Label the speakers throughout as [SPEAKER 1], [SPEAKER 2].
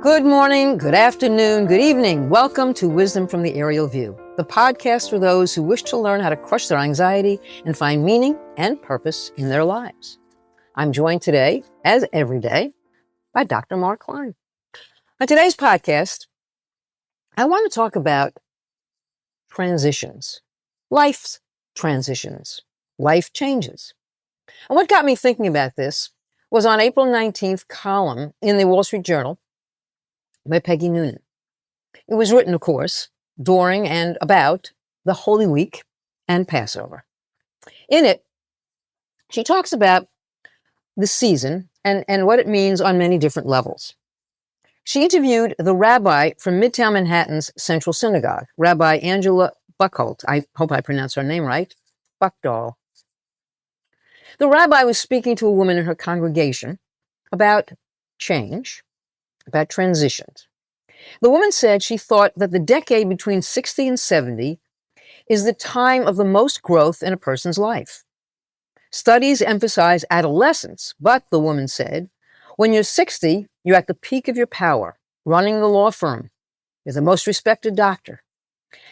[SPEAKER 1] Good morning, good afternoon, good evening. Welcome to Wisdom from the Aerial View, the podcast for those who wish to learn how to crush their anxiety and find meaning and purpose in their lives. I'm joined today, as every day, by Dr. Mark Klein. On today's podcast, I want to talk about transitions, life's transitions, life changes. And what got me thinking about this was on April 19th column in the Wall Street Journal by Peggy Noonan. It was written, of course, during and about the Holy Week and Passover. In it, she talks about the season and what it means on many different levels. She interviewed the rabbi from Midtown Manhattan's Central Synagogue, Rabbi Angela Buchholz. I hope I pronounced her name right. Buchdahl. The rabbi was speaking to a woman in her congregation about change, about transitions. The woman said she thought that the decade between 60 and 70 is the time of the most growth in a person's life. Studies emphasize adolescence, but, the woman said, when you're 60, you're at the peak of your power, running the law firm. You're the most respected doctor.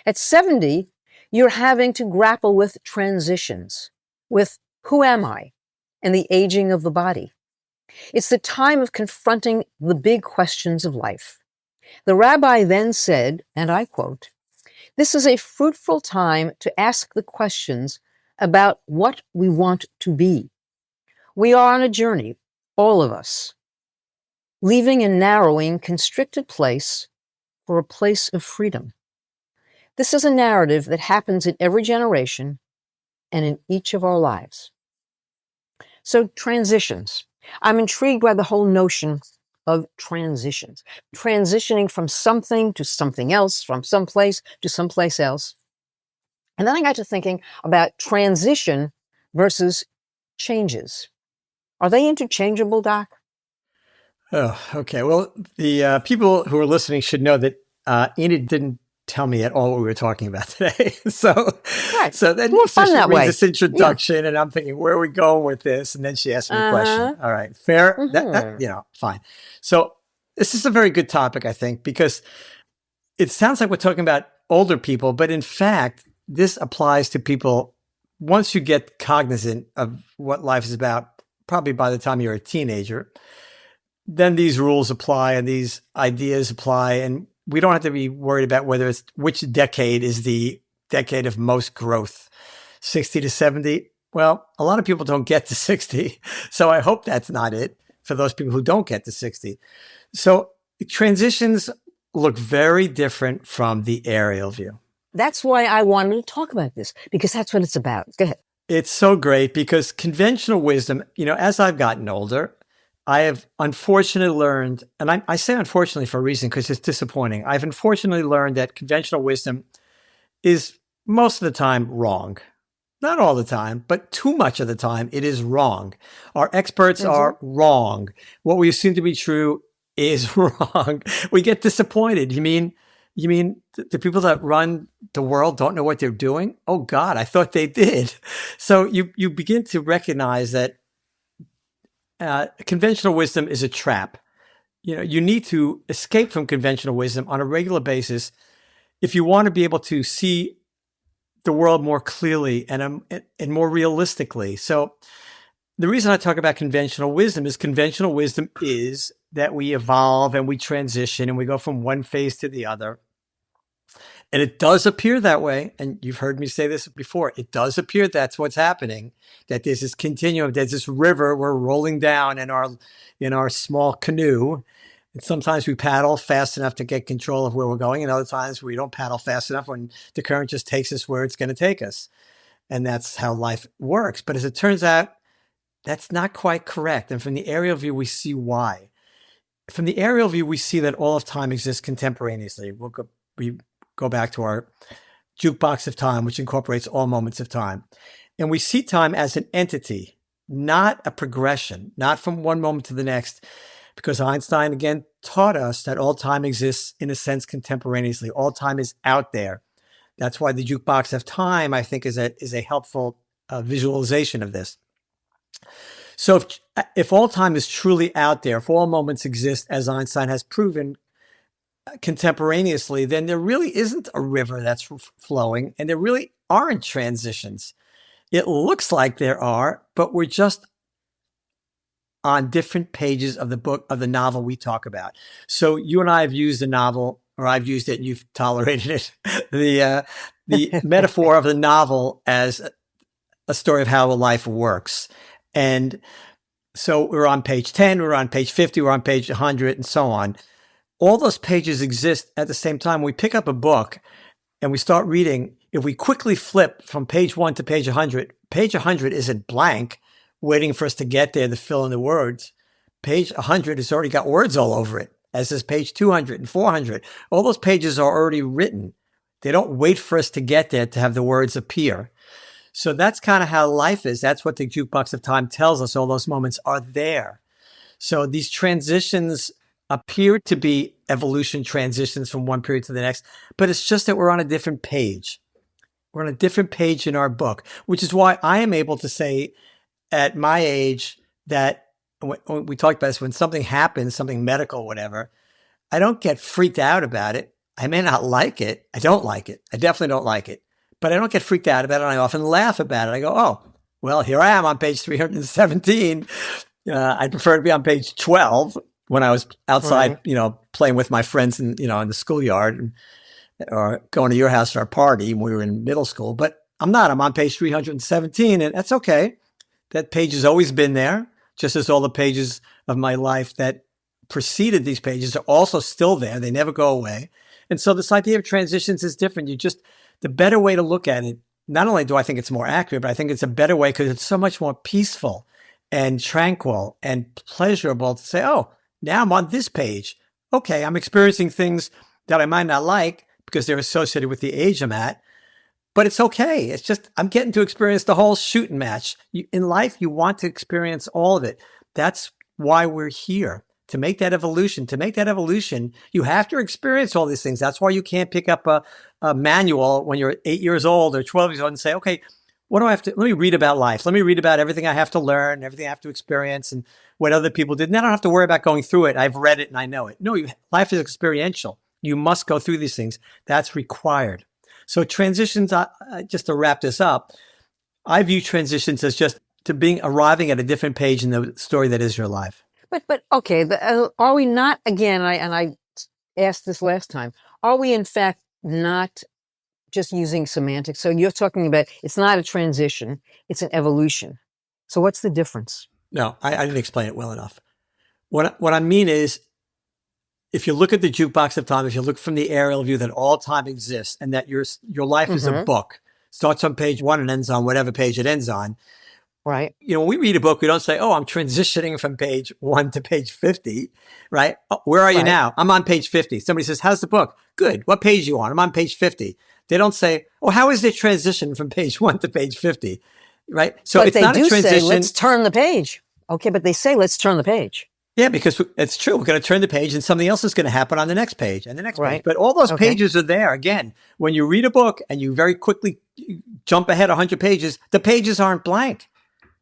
[SPEAKER 1] At 70, you're having to grapple with transitions, with who am I, and the aging of the body. It's the time of confronting the big questions of life. The rabbi then said, and I quote, "This is a fruitful time to ask the questions about what we want to be. We are on a journey, all of us, leaving a narrowing, constricted place for a place of freedom. This is a narrative that happens in every generation and in each of our lives." So transitions. I'm intrigued by the whole notion of transitions, transitioning from something to something else, from someplace to someplace else. And then I got to thinking about transition versus changes. Are they interchangeable, Doc?
[SPEAKER 2] Oh, okay. Well, the people who are listening should know that Enid didn't tell me at all what we were talking about today.
[SPEAKER 1] Right.
[SPEAKER 2] So then
[SPEAKER 1] More fun
[SPEAKER 2] she
[SPEAKER 1] that
[SPEAKER 2] reads
[SPEAKER 1] way.
[SPEAKER 2] this introduction, and I'm thinking, where are we going with this? And then she asked me a question. All right, fair. Fine. So this is a very good topic, I think, because it sounds like we're talking about older people, but in fact, this applies to people once you get cognizant of what life is about, probably by the time you're a teenager. Then these rules apply and these ideas apply, and we don't have to be worried about whether it's which decade is the decade of most growth, 60 to 70. Well, a lot of people don't get to 60. So I hope that's not it for those people who don't get to 60. So transitions look very different from the aerial view.
[SPEAKER 1] That's why I wanted to talk about this, because that's what it's about. Go ahead.
[SPEAKER 2] It's so great because conventional wisdom, as I've gotten older, I have unfortunately learned, and I say unfortunately for a reason because it's disappointing. I've unfortunately learned that conventional wisdom is most of the time wrong. Not all the time, but too much of the time it is wrong. Our experts are wrong. What we assume to be true is wrong. We get disappointed. You mean the people that run the world don't know what they're doing? Oh God, I thought they did. So you begin to recognize that conventional wisdom is a trap. You need to escape from conventional wisdom on a regular basis if you want to be able to see the world more clearly and more realistically. So the reason I talk about conventional wisdom is that we evolve and we transition and we go from one phase to the other. And it does appear that way. And you've heard me say this before. It does appear that's what's happening, that there's this continuum, there's this river we're rolling down in our small canoe. And sometimes we paddle fast enough to get control of where we're going. And other times we don't paddle fast enough when the current just takes us where it's going to take us. And that's how life works. But as it turns out, that's not quite correct. And from the aerial view, we see why. From the aerial view, we see that all of time exists contemporaneously. We go back to our jukebox of time, which incorporates all moments of time. And we see time as an entity, not a progression, not from one moment to the next, because Einstein, again, taught us that all time exists, in a sense, contemporaneously. All time is out there. That's why the jukebox of time, I think, is a helpful visualization of this. So if all time is truly out there, if all moments exist, as Einstein has proven contemporaneously, then there really isn't a river that's flowing, and there really aren't transitions. It looks like there are, but we're just on different pages of the book, of the novel we talk about. So you and I have used the novel, or I've used it and you've tolerated it, the metaphor of the novel as a story of how a life works. And so we're on page 10, we're on page 50, we're on page 100, and so on. All those pages exist at the same time. We pick up a book and we start reading. If we quickly flip from page 1 to page 100 isn't blank, waiting for us to get there to fill in the words. Page 100 has already got words all over it, as is page 200 and 400. All those pages are already written. They don't wait for us to get there to have the words appear. So that's kind of how life is. That's what the jukebox of time tells us. All those moments are there. So these transitions appear to be evolution transitions from one period to the next, but it's just that we're on a different page. We're on a different page in our book, which is why I am able to say at my age that when we talked about this, when something happens, something medical, whatever, I don't get freaked out about it. I may not like it. I don't like it. I definitely don't like it, but I don't get freaked out about it. I often laugh about it. I go, oh, well, here I am on page 317. I'd prefer to be on page 12 when I was outside, right, playing with my friends in the schoolyard, or going to your house for a party when we were in middle school. But I'm not. I'm on page 317, and that's okay. That page has always been there, just as all the pages of my life that preceded these pages are also still there. They never go away. And so this idea of transitions is different. The better way to look at it, not only do I think it's more accurate, but I think it's a better way because it's so much more peaceful and tranquil and pleasurable to say, oh, now I'm on this page. Okay, I'm experiencing things that I might not like because they're associated with the age I'm at. But it's okay. It's just, I'm getting to experience the whole shooting match. In life, you want to experience all of it. That's why we're here, to make that evolution. To make that evolution, you have to experience all these things. That's why you can't pick up a manual when you're 8 years old or 12 years old and say, okay, what do I have to, let me read about life. Let me read about everything I have to learn, everything I have to experience, and what other people did. And I don't have to worry about going through it. I've read it and I know it. No, life is experiential. You must go through these things. That's required. So transitions, just to wrap this up, I view transitions as just arriving at a different page in the story that is your life.
[SPEAKER 1] But okay, are we not, again, I asked this last time, are we in fact not just using semantics? So you're talking about it's not a transition, it's an evolution. So what's the difference?
[SPEAKER 2] No, I didn't explain it well enough. What I mean is, if you look at the jukebox of time, if you look from the aerial view that all time exists and that your life is a book, starts on page 1 and ends on whatever page it ends on.
[SPEAKER 1] Right.
[SPEAKER 2] When we read a book, we don't say, oh, I'm transitioning from page 1 to page 50, right? Oh, where are you now? I'm on page 50. Somebody says, how's the book? Good. What page are you on? I'm on page 50. They don't say, oh, how is the transition from page 1 to page 50, right? So
[SPEAKER 1] but
[SPEAKER 2] it's not a transition.
[SPEAKER 1] Say, let's turn the page. Okay, but they say, let's turn the page.
[SPEAKER 2] Yeah, because it's true. We're going to turn the page and something else is going to happen on the next page and the next page. But all those pages are there. Again, when you read a book and you very quickly jump ahead 100 pages, the pages aren't blank.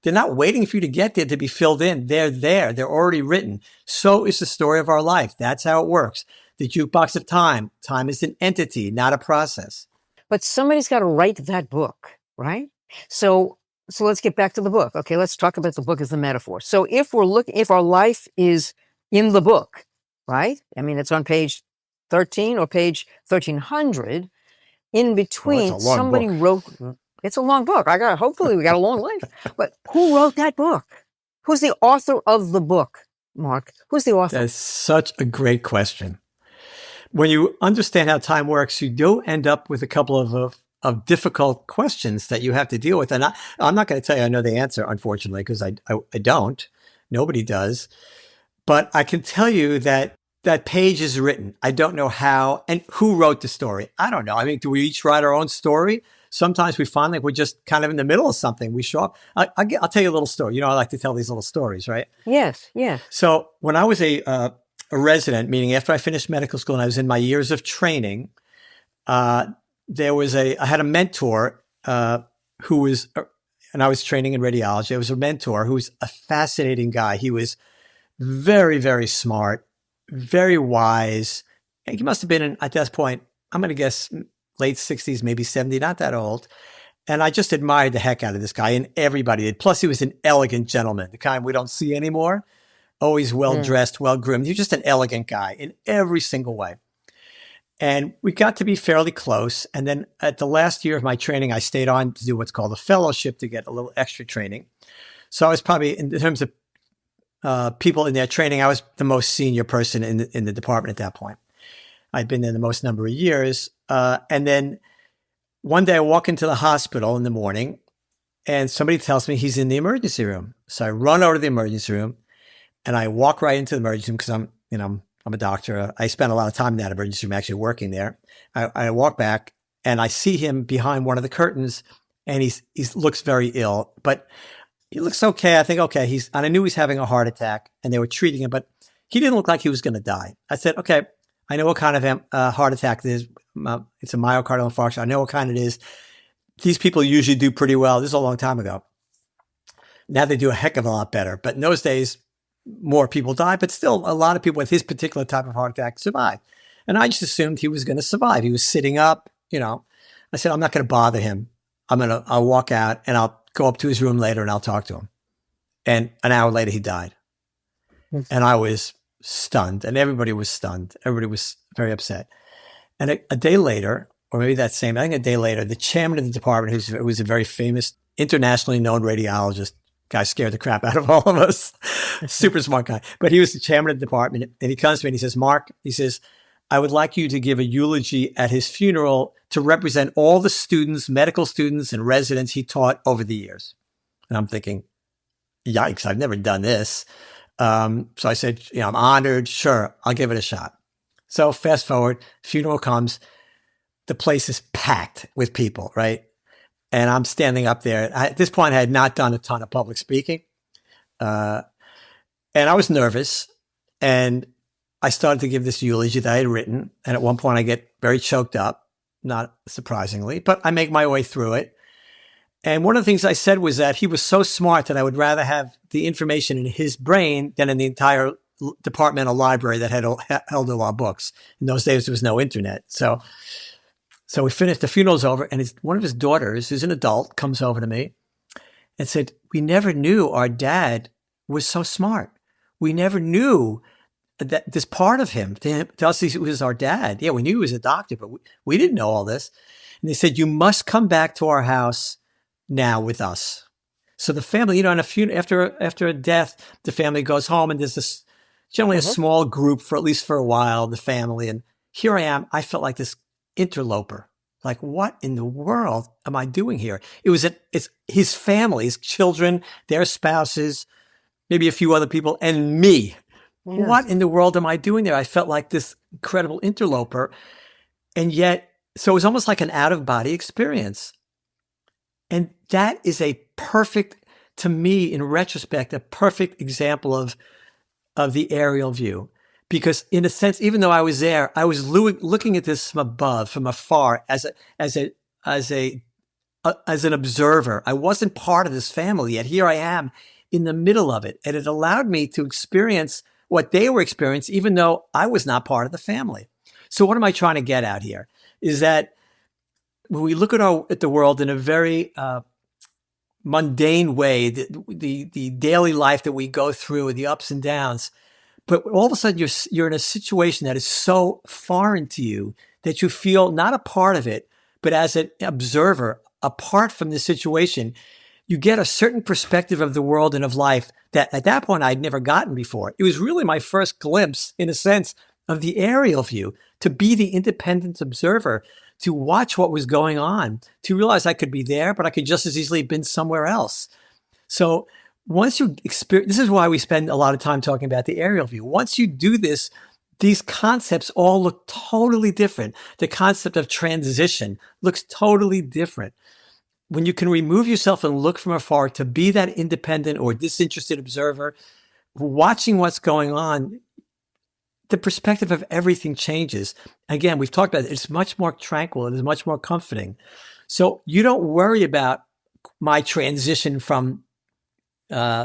[SPEAKER 2] They're not waiting for you to get there to be filled in. They're there. They're already written. So is the story of our life. That's how it works. The jukebox of time. Time is an entity, not a process.
[SPEAKER 1] But somebody's got to write that book, right? So let's get back to the book. Okay, let's talk about the book as a metaphor. So if our life is in the book, right? I mean, it's on page 13 or page 1300. In between, somebody wrote. It's a long book. Hopefully we got a long life. But who wrote that book? Who's the author of the book, Mark? Who's the author?
[SPEAKER 2] That's such a great question. When you understand how time works, you do end up with a couple of difficult questions that you have to deal with. And I'm not going to tell you I know the answer, unfortunately, because I don't. Nobody does. But I can tell you that page is written. I don't know how and who wrote the story. I don't know. I mean, do we each write our own story? Sometimes we find like we're just kind of in the middle of something. We show up. I'll tell you a little story. I like to tell these little stories, right?
[SPEAKER 1] Yes, yes.
[SPEAKER 2] So when I was a resident, meaning after I finished medical school and I was in my years of training, I had a mentor who was and I was training in radiology. There was a mentor who was a fascinating guy. He was very, very smart, very wise. And he must have been at this point, I'm going to guess late 60s, maybe 70, not that old. And I just admired the heck out of this guy, and everybody did. Plus, he was an elegant gentleman, the kind we don't see anymore. Always well dressed, well groomed. He was just an elegant guy in every single way. And we got to be fairly close. And then at the last year of my training, I stayed on to do what's called a fellowship to get a little extra training. So I was probably, in terms of people in their training, I was the most senior person in the department at that point. I'd been there the most number of years. And then one day I walk into the hospital in the morning and somebody tells me he's in the emergency room. So I run over to the emergency room and I walk right into the emergency room because I'm a doctor. I spent a lot of time in that emergency room actually working there. I walk back and I see him behind one of the curtains and he looks very ill, but he looks okay. I think, okay, and I knew he's having a heart attack and they were treating him, but he didn't look like he was going to die. I said, okay, I know what kind of heart attack it is. It's a myocardial infarction. I know what kind it is. These people usually do pretty well. This is a long time ago. Now they do a heck of a lot better. But in those days, more people die, but still a lot of people with his particular type of heart attack survive. And I just assumed he was going to survive. He was sitting up, I said, I'm not going to bother him. I'll walk out and I'll go up to his room later and I'll talk to him. And an hour later, he died. And I was stunned and everybody was stunned. Everybody was very upset. And a day later, or maybe I think a day later, the chairman of the department, who was a very famous, internationally known radiologist, guy scared the crap out of all of us, super smart guy, but he was the chairman of the department. And he comes to me and he says, Mark, he says, I would like you to give a eulogy at his funeral to represent all the students, medical students and residents he taught over the years. And I'm thinking, yikes, I've never done this. So I said, I'm honored. Sure, I'll give it a shot. So fast forward, funeral comes, the place is packed with people, right? And I'm standing up there. At this point, I had not done a ton of public speaking. And I was nervous. And I started to give this eulogy that I had written. And at one point, I get very choked up, not surprisingly, but I make my way through it. And one of the things I said was that he was so smart that I would rather have the information in his brain than in the entire departmental library that had held all our books. In those days, there was no internet. So we finished, the funeral's over, and one of his daughters, who's an adult, comes over to me and said, we never knew our dad was so smart. We never knew that this part of him, to us, he was our dad. Yeah, we knew he was a doctor, but we didn't know all this. And they said, you must come back to our house now with us. So the family, on a funeral, after a death, the family goes home, and there's generally a small group for at least for a while, the family. And here I am. I felt like this interloper. Like, what in the world am I doing here? It's his family, his children, their spouses, maybe a few other people, and me. Yes. What in the world am I doing there? I felt like this incredible interloper. And yet, so it was almost like an out-of-body experience. And that is to me, in retrospect, a perfect example of the aerial view. Because in a sense, even though I was there, I was looking at this from above, from afar, as an observer. I wasn't part of this family, yet here I am in the middle of it. And it allowed me to experience what they were experiencing, even though I was not part of the family. So what am I trying to get at here? Is that when we look at the world in a very mundane way, the daily life that we go through, the ups and downs, but all of a sudden you're in a situation that is so foreign to you that you feel not a part of it, but as an observer, apart from the situation, you get a certain perspective of the world and of life that at that point I'd never gotten before. It was really my first glimpse, in a sense, of the aerial view, to be the independent observer, to watch what was going on, to realize I could be there, but I could just as easily have been somewhere else. So once you experience, this is why we spend a lot of time talking about the aerial view. Once you do this, these concepts all look totally different. The concept of transition looks totally different. When you can remove yourself and look from afar to be that independent or disinterested observer, watching what's going on, the perspective of everything changes. Again, we've talked about it. It's much more tranquil. It is much more comforting. So you don't worry about my transition from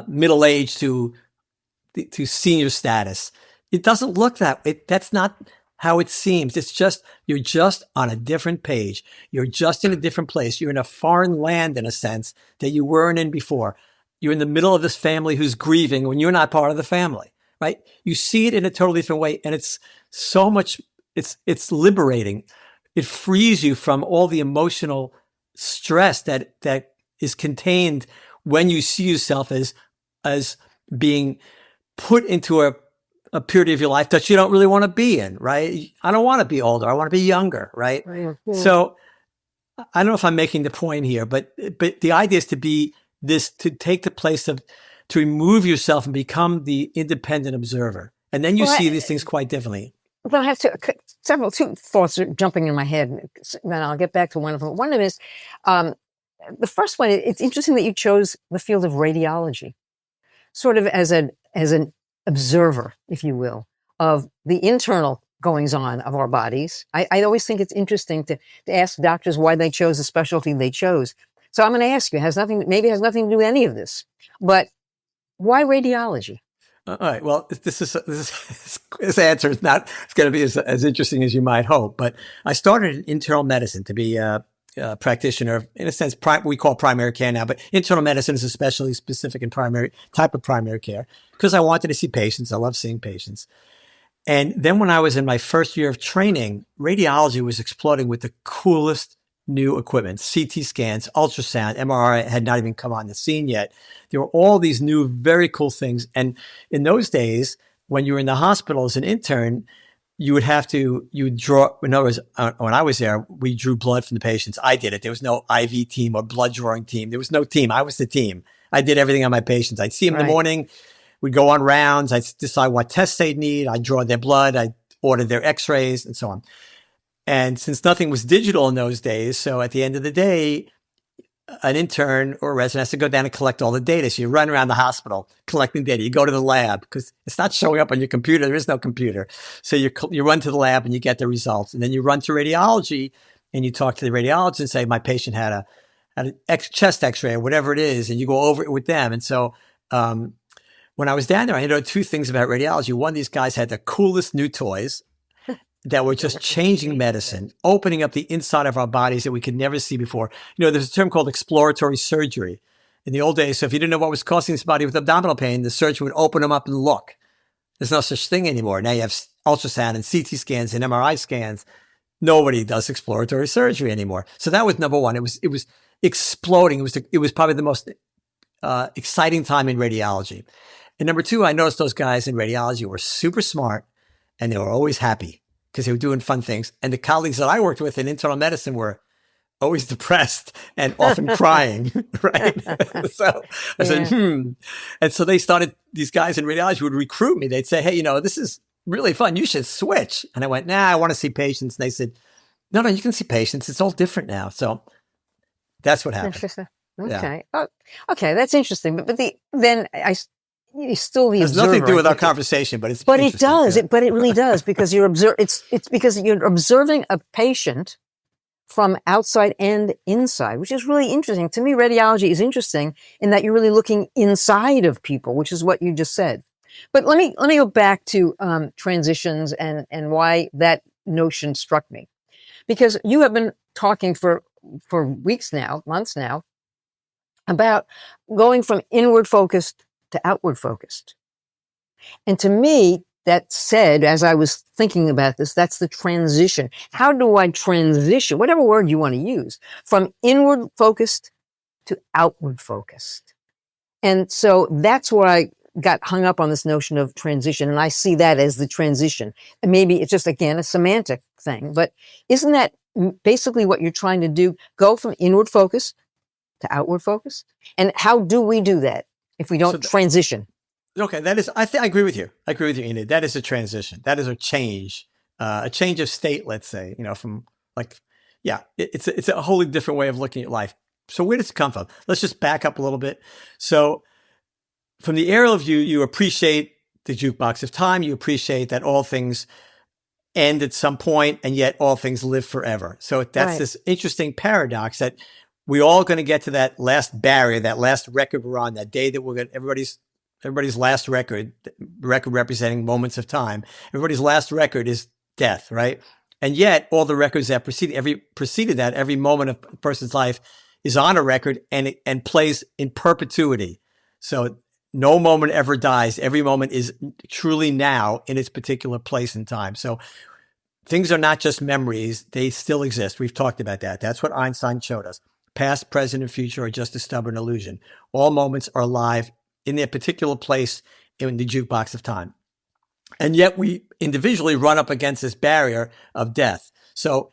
[SPEAKER 2] middle age to senior status. It doesn't look that's not how it seems. It's just, you're just on a different page. You're just in a different place. You're in a foreign land in a sense that you weren't in before. You're in the middle of this family who's grieving when you're not part of the family, right? You see it in a totally different way. And it's so much, it's liberating. It frees you from all the emotional stress that is contained when you see yourself as being put into a period of your life that you don't really want to be in, right? I don't want to be older. I want to be younger, right?
[SPEAKER 1] Yeah.
[SPEAKER 2] So I don't know if I'm making the point here, but the idea is to take the place of, to remove yourself and become the independent observer. And then you see these things quite differently.
[SPEAKER 1] Well, I have two thoughts are jumping in my head, and then I'll get back to one of them. One of them is, the first one, it's interesting that you chose the field of radiology, sort of as an observer, if you will, of the internal goings on of our bodies. I always think it's interesting to ask doctors why they chose the specialty they chose. So I'm going to ask you, maybe it has nothing to do with any of this, but why radiology?
[SPEAKER 2] All right. Well, this answer is not going to be as interesting as you might hope, but I started in internal medicine to be a practitioner, in a sense, we call primary care now, but internal medicine is especially specific in type of primary care, because I wanted to see patients. I love seeing patients. And then when I was in my first year of training, radiology was exploding with the coolest new equipment, CT scans, ultrasound, MRI had not even come on the scene yet. There were all these new, very cool things. And in those days, when you were in the hospital as an intern, you would draw, in other words, when I was there, we drew blood from the patients. I did it. There was no IV team or blood drawing team. There was no team. I was the team. I did everything on my patients. I'd see them in the morning. We'd go on rounds. I'd decide what tests they'd need. I'd draw their blood. I'd order their x-rays and so on. And since nothing was digital in those days, so at the end of the day, an intern or a resident has to go down and collect all the data. So you run around the hospital collecting data. You go to the lab because it's not showing up on your computer. There is no computer. So you run to the lab and you get the results. And then you run to radiology and you talk to the radiologist and say, my patient had an chest x-ray or whatever it is. And you go over it with them. And so when I was down there, I know two things about radiology. One, these guys had the coolest new toys that were just changing medicine, opening up the inside of our bodies that we could never see before. You know, there's a term called exploratory surgery. In the old days, so if you didn't know what was causing somebody with abdominal pain, the surgeon would open them up and look. There's no such thing anymore. Now you have ultrasound and CT scans and MRI scans. Nobody does exploratory surgery anymore. So that was number one. It was exploding. It was probably the most exciting time in radiology. And number two, I noticed those guys in radiology were super smart and they were always happy because they were doing fun things. And the colleagues that I worked with in internal medicine were always depressed and often crying, right? So I said, And so these guys in radiology would recruit me. They'd say, hey, this is really fun. You should switch. And I went, nah, I want to see patients. And they said, no, you can see patients. It's all different now. So that's what happened.
[SPEAKER 1] Okay. Yeah. Okay. That's interesting. But you still the
[SPEAKER 2] It has
[SPEAKER 1] observer.
[SPEAKER 2] nothing to do with our conversation, but
[SPEAKER 1] it does. Yeah. But it really does because it's because you're observing a patient from outside and inside, which is really interesting. To me, radiology is interesting in that you're really looking inside of people, which is what you just said. But let me go back to transitions and why that notion struck me, because you have been talking for weeks now, months now, about going from inward focused to outward focused. And to me, that said, as I was thinking about this, that's the transition. How do I transition, whatever word you want to use, from inward focused to outward focused? And so that's where I got hung up on this notion of transition. And I see that as the transition. And maybe it's just, again, a semantic thing. But isn't that basically what you're trying to do? Go from inward focused to outward focused? And how do we do that if we don't transition?
[SPEAKER 2] Okay, that is, I agree with you. I agree with you, Enid. That is a transition. That is a change of state, let's say, from it's a wholly different way of looking at life. So where does it come from? Let's just back up a little bit. So from the aerial view, you appreciate the jukebox of time. You appreciate that all things end at some point and yet all things live forever. So that's this interesting paradox that we all going to get to that last barrier, that last record we're on, that day that we're going to, everybody's last record representing moments of time. Everybody's last record is death, right? And yet all the records that preceded that, every moment of a person's life is on a record and plays in perpetuity. So no moment ever dies. Every moment is truly now in its particular place and time. So things are not just memories. They still exist. We've talked about that. That's what Einstein showed us. Past, present, and future are just a stubborn illusion. All moments are alive in their particular place in the jukebox of time. And yet we individually run up against this barrier of death. So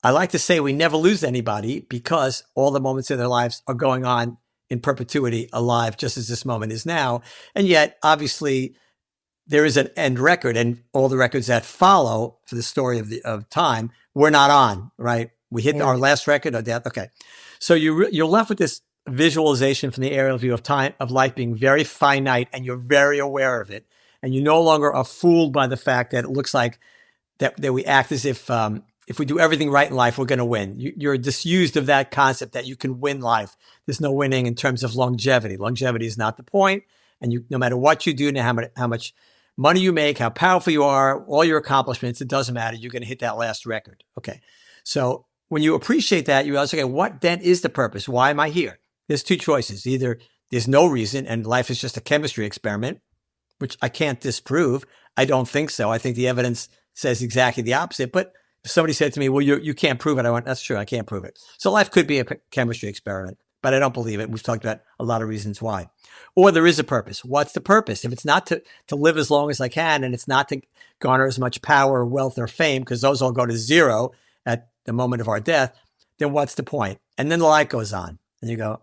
[SPEAKER 2] I like to say we never lose anybody because all the moments of their lives are going on in perpetuity, alive, just as this moment is now. And yet, obviously, there is an end record, and all the records that follow for the story of time, we're not on, right? We hit our last record of death. Okay. So you're left with this visualization from the aerial view of time, of life being very finite, and you're very aware of it. And you no longer are fooled by the fact that it looks like that we act as if we do everything right in life, we're going to win. You're disused of that concept that you can win life. There's no winning in terms of longevity. Longevity is not the point. And no matter what you do and how much money you make, how powerful you are, all your accomplishments, it doesn't matter. You're going to hit that last record. Okay. So when you appreciate that, you realize, okay, what then is the purpose? Why am I here? There's two choices. Either there's no reason and life is just a chemistry experiment, which I can't disprove. I don't think so. I think the evidence says exactly the opposite. But if somebody said to me, well, you can't prove it, I went, that's true. I can't prove it. So life could be a chemistry experiment, but I don't believe it. We've talked about a lot of reasons why. Or there is a purpose. What's the purpose? If it's not to live as long as I can, and it's not to garner as much power, wealth, or fame, because those all go to zero at the moment of our death, then what's the point? And then the light goes on and you go,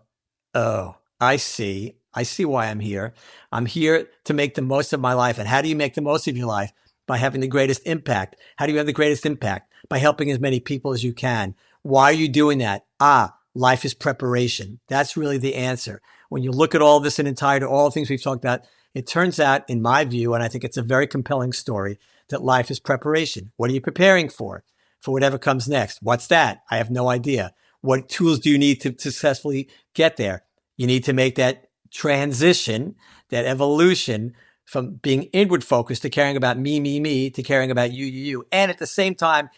[SPEAKER 2] oh, I see why I'm here. I'm here to make the most of my life. And how do you make the most of your life? By having the greatest impact. How do you have the greatest impact? By helping as many people as you can. Why are you doing that? Life is preparation. That's really the answer. When you look at all this in entirety, all the things we've talked about, it turns out, in my view, and I think it's a very compelling story, that life is preparation. What are you preparing for? For whatever comes next. What's that? I have no idea. What tools do you need to successfully get there? You need to make that transition, that evolution from being inward focused to caring about me, to caring about you. And at the same time,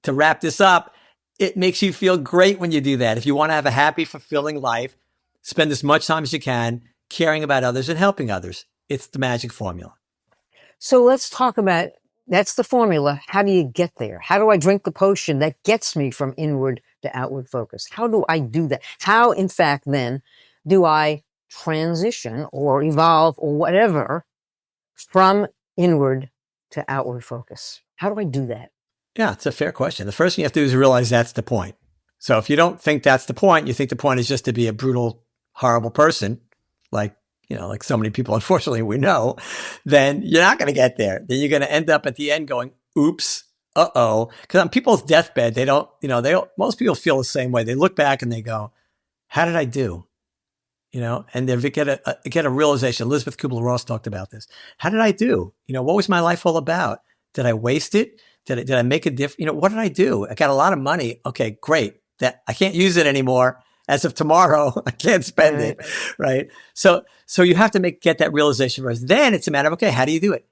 [SPEAKER 2] to wrap this up, it makes you feel great when you do that. If you want to have a happy, fulfilling life, spend as much time as you can caring about others and helping others. It's the magic formula.
[SPEAKER 1] So let's talk about, that's the formula. How do you get there? How do I drink the potion that gets me from inward to outward focus? How do I do that? How, in fact, then, do I transition or evolve or whatever from inward to outward focus? How do I do that?
[SPEAKER 2] Yeah, it's a fair question. The first thing you have to do is realize that's the point. So if you don't think that's the point, you think the point is just to be a brutal, horrible person, like so many people, unfortunately, we know, then you're not going to get there. Then you're going to end up at the end going, oops, uh-oh. Because on people's deathbed, most people feel the same way. They look back and they go, how did I do? And they get a realization. Elizabeth Kubler-Ross talked about this. How did I do? What was my life all about? Did I waste it? Did I make a difference? What did I do? I got a lot of money. Okay, great. That I can't use it anymore. As of tomorrow, I can't spend it. Right. So you have to get that realization first. Then it's a matter of, okay, how do you do it?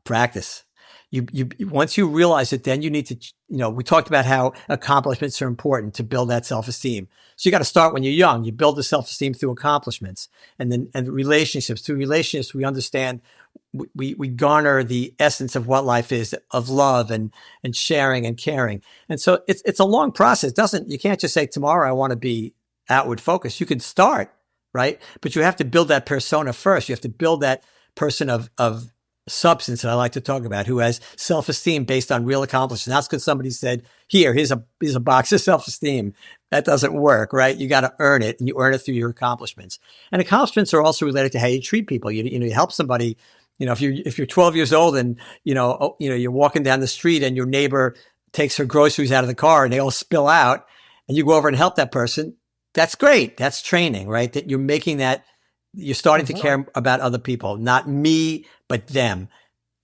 [SPEAKER 2] Practice. You once you realize it, then you need to, we talked about how accomplishments are important to build that self-esteem. So you got to start when you're young. You build the self-esteem through accomplishments, and relationships. Through relationships, we understand, we garner the essence of what life is, of love and sharing and caring. And so it's a long process. You can't just say tomorrow I want to be outward focused. You can start, right? But you have to build that persona first. You have to build that person of substance that I like to talk about, who has self-esteem based on real accomplishments. That's because somebody said, here's a box of self-esteem. That doesn't work, right? You got to earn it, and you earn it through your accomplishments. And accomplishments are also related to how you treat people. You help somebody. If you're 12 years old and you're walking down the street and your neighbor takes her groceries out of the car and they all spill out, and you go over and help that person, that's great. That's training, right? That you're making that. You're starting to care about other people, not me, but them.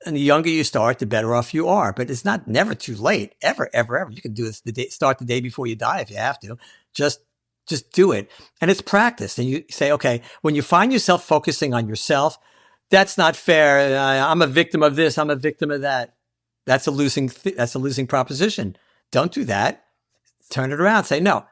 [SPEAKER 2] And the younger you start, the better off you are. But it's never too late, ever. You can do this start the day before you die if you have to. Just Just do it. And it's practice. And you say, okay, when you find yourself focusing on yourself, that's not fair. I'm a victim of this. I'm a victim of that. That's a losing proposition. Don't do that. Turn it around. Say, no,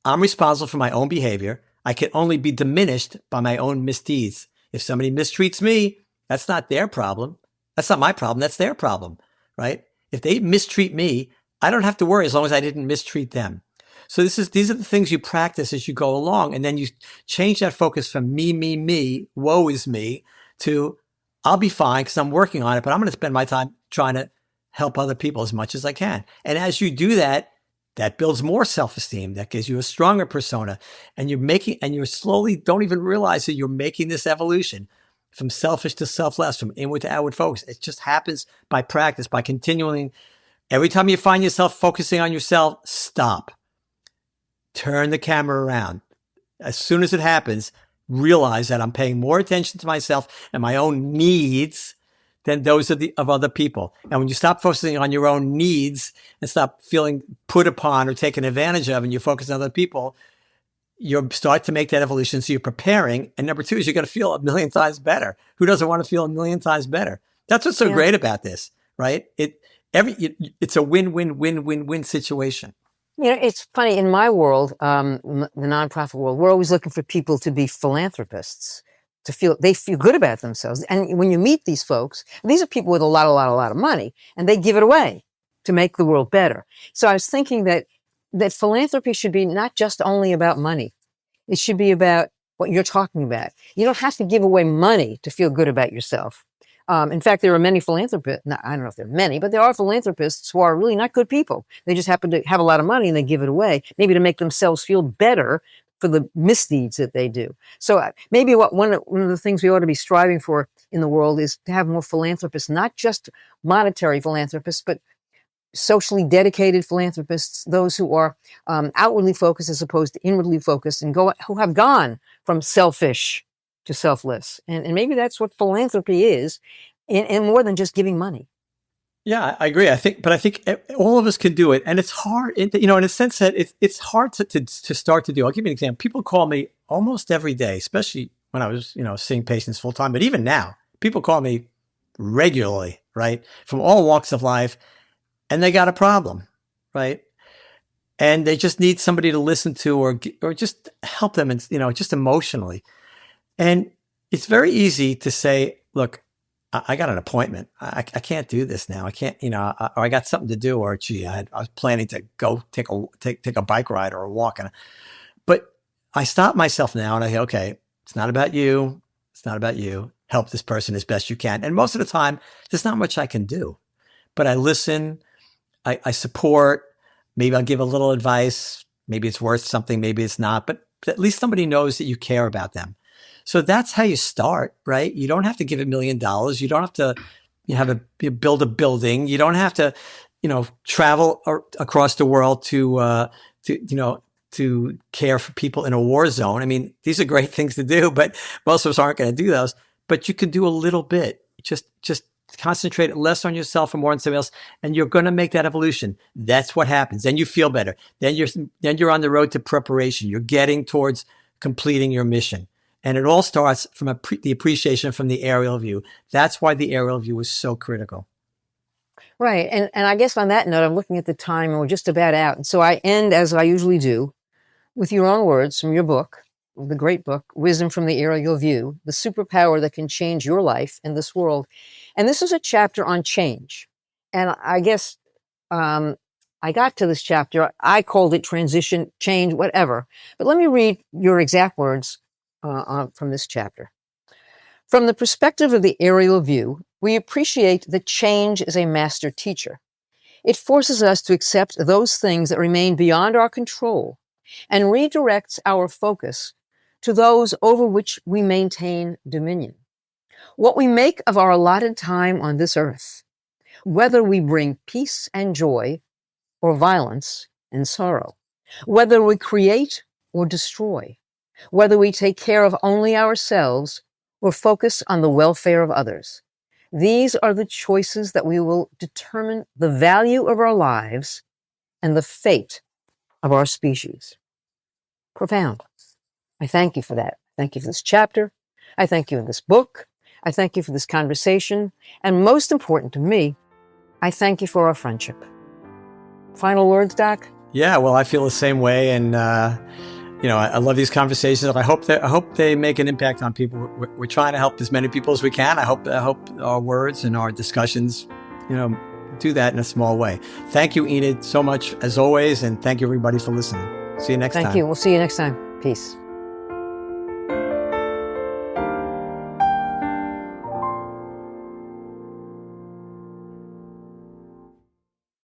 [SPEAKER 2] I'm responsible for my own behavior. I can only be diminished by my own misdeeds. If somebody mistreats me, that's not their problem. That's not my problem. That's their problem, right? If they mistreat me, I don't have to worry as long as I didn't mistreat them. So these are the things you practice as you go along. And then you change that focus from me, woe is me, to I'll be fine because I'm working on it, but I'm going to spend my time trying to help other people as much as I can. And as you do that, that builds more self-esteem. That gives you a stronger persona. And you're slowly don't even realize that you're making this evolution from selfish to selfless, from inward to outward focus. It just happens by practice, by continuing. Every time you find yourself focusing on yourself, stop. Turn the camera around. As soon as it happens, realize that I'm paying more attention to myself and my own needs than those of other people. And when you stop focusing on your own needs and stop feeling put upon or taken advantage of, and you focus on other people, you start to make that evolution. So you're preparing. And number two is you're going to feel a million times better. Who doesn't want to feel a million times better? That's what's so great about this, right? It's a win-win-win-win-win situation.
[SPEAKER 1] You know, it's funny, in my world, the nonprofit world, we're always looking for people to be philanthropists, they feel good about themselves. And when you meet these folks, these are people with a lot of money, and they give it away to make the world better. So I was thinking that philanthropy should be not just only about money. It should be about what you're talking about. You don't have to give away money to feel good about yourself. In fact, there are many philanthropists, I don't know if there are many, but there are philanthropists who are really not good people. They just happen to have a lot of money and they give it away, maybe to make themselves feel better for the misdeeds that they do. So maybe one of the things we ought to be striving for in the world is to have more philanthropists, not just monetary philanthropists, but socially dedicated philanthropists, those who are outwardly focused as opposed to inwardly focused, and who have gone from selfish to selfless. And maybe that's what philanthropy is, and more than just giving money.
[SPEAKER 2] Yeah, I agree. I think all of us can do it, and it's hard. In a sense that it's hard to start to do. I'll give you an example. People call me almost every day, especially when I was seeing patients full time. But even now, people call me regularly, right, from all walks of life, and they got a problem, right, and they just need somebody to listen to or just help them, and just emotionally. And it's very easy to say, look, I got an appointment. I can't do this now. I can't, or I got something to do, or gee, I was planning to go take a bike ride or a walk. But I stop myself now and I say, okay, it's not about you. It's not about you. Help this person as best you can. And most of the time, there's not much I can do, but I listen, I support, maybe I'll give a little advice. Maybe it's worth something, maybe it's not, but at least somebody knows that you care about them. So that's how you start, right? You don't have to give $1 million. You don't have to build a building. You don't have to, travel across the world to care for people in a war zone. I mean, these are great things to do, but most of us aren't going to do those. But you can do a little bit. Just concentrate less on yourself and more on somebody else, and you're going to make that evolution. That's what happens. Then you feel better. Then you're on the road to preparation. You're getting towards completing your mission. And it all starts from the appreciation from the aerial view. That's why the aerial view is so critical.
[SPEAKER 1] Right. And I guess on that note, I'm looking at the time and we're just about out. And so I end, as I usually do, with your own words from your book, the great book, Wisdom from the Aerial View, the superpower that can change your life and this world. And this is a chapter on change. And I guess I got to this chapter, I called it transition, change, whatever. But let me read your exact words from this chapter. From the perspective of the aerial view, we appreciate that change is a master teacher. It forces us to accept those things that remain beyond our control and redirects our focus to those over which we maintain dominion. What we make of our allotted time on this earth, whether we bring peace and joy or violence and sorrow, whether we create or destroy, whether we take care of only ourselves or focus on the welfare of others. These are the choices that will determine the value of our lives and the fate of our species. Profound. I thank you for that. Thank you for this chapter. I thank you for this book. I thank you for this conversation. And most important to me, I thank you for our friendship. Final words, Doc?
[SPEAKER 2] Yeah, well, I feel the same way. And, I love these conversations. I hope they make an impact on people. We're trying to help as many people as we can. I hope our words and our discussions, do that in a small way. Thank you, Enid, so much as always. And thank you, everybody, for listening. See you next time.
[SPEAKER 1] Thank you. We'll see you next time. Peace.